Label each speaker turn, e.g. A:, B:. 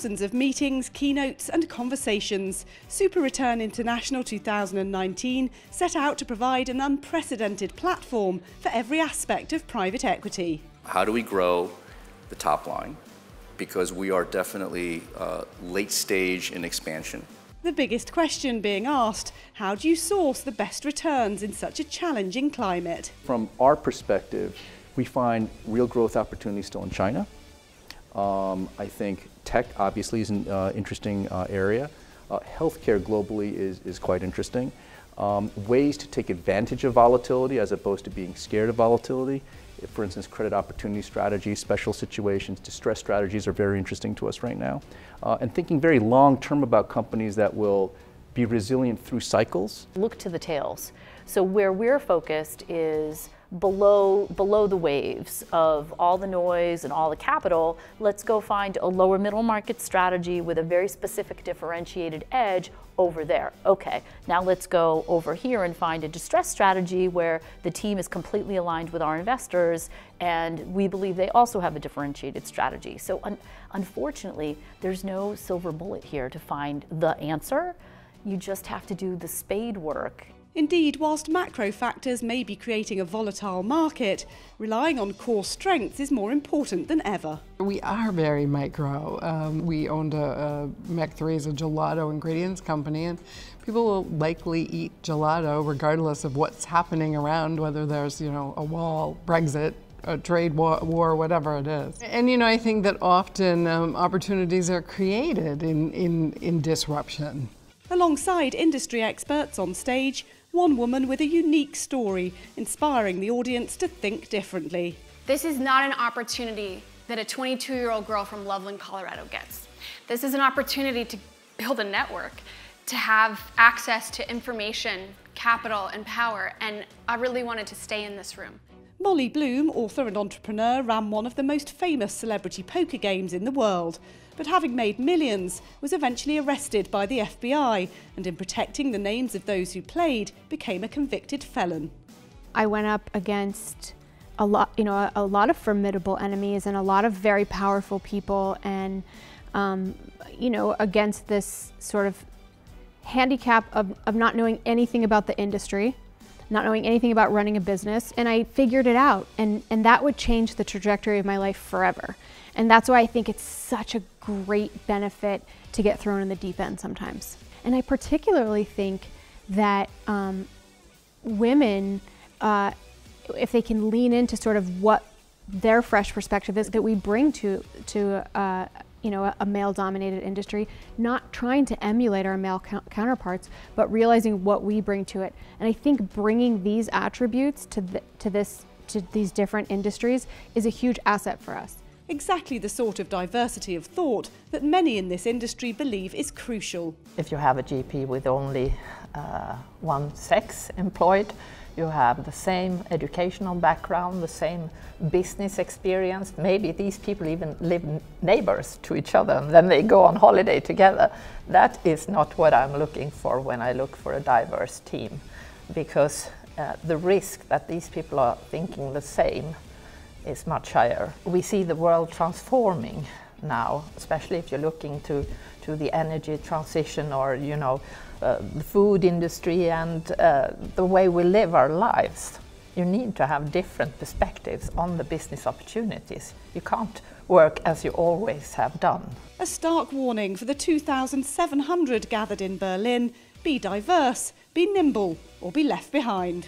A: thousands of meetings, keynotes and conversations, SuperReturn International 2019 set out to provide an unprecedented platform for every aspect of private equity.
B: How do we grow the top line? Because we are definitely late stage in expansion.
A: The biggest question being asked, how do you source the best returns in such a challenging climate?
C: From our perspective, we find real growth opportunities still in China. I think tech obviously is an interesting area. Healthcare globally is quite interesting. Ways to take advantage of volatility as opposed to being scared of volatility. For instance, credit opportunity strategies, special situations, distress strategies are very interesting to us right now. And thinking very long term about companies that will be resilient through cycles.
D: Look to the tails. So where we're focused is below the waves of all the noise and all the capital. Let's go find a lower middle market strategy with a very specific differentiated edge over there. Okay, now let's go over here and find a distressed strategy where the team is completely aligned with our investors and we believe they also have a differentiated strategy. So unfortunately, there's no silver bullet here to find the answer. You just have to do the spade work.
A: Indeed, whilst macro factors may be creating a volatile market, relying on core strengths is more important than ever.
E: We are very micro. We owned a Mac3 a gelato ingredients company, and people will likely eat gelato regardless of what's happening around, whether there's, a wall, Brexit, a trade war, whatever it is. And I think that often opportunities are created in disruption.
A: Alongside industry experts on stage, one woman with a unique story, inspiring the audience to think differently.
F: This is not an opportunity that a 22-year-old girl from Loveland, Colorado gets. This is an opportunity to build a network, to have access to information, capital, and power, and I really wanted to stay in this room.
A: Molly Bloom, author and entrepreneur, ran one of the most famous celebrity poker games in the world, but having made millions, was eventually arrested by the FBI and in protecting the names of those who played, became a convicted felon.
G: I went up against a lot of formidable enemies and a lot of very powerful people, and against this sort of handicap of not knowing anything about the industry, not knowing anything about running a business, and I figured it out, and that would change the trajectory of my life forever. And that's why I think it's such a great benefit to get thrown in the deep end sometimes. And I particularly think that women, if they can lean into sort of what their fresh perspective is that we bring to a male-dominated industry, not trying to emulate our male counterparts, but realizing what we bring to it. And I think bringing these attributes to these different industries is a huge asset for us.
A: Exactly the sort of diversity of thought that many in this industry believe is crucial.
H: If you have a GP with only one sex employed, you have the same educational background, the same business experience. Maybe these people even live neighbors to each other and then they go on holiday together. That is not what I'm looking for when I look for a diverse team, because the risk that these people are thinking the same is much higher. We see the world transforming now, especially if you're looking to the energy transition or the food industry and the way we live our lives. You need to have different perspectives on the business opportunities. You can't work as you always have done.
A: A stark warning for the 2,700 gathered in Berlin: be diverse, be nimble, or be left behind.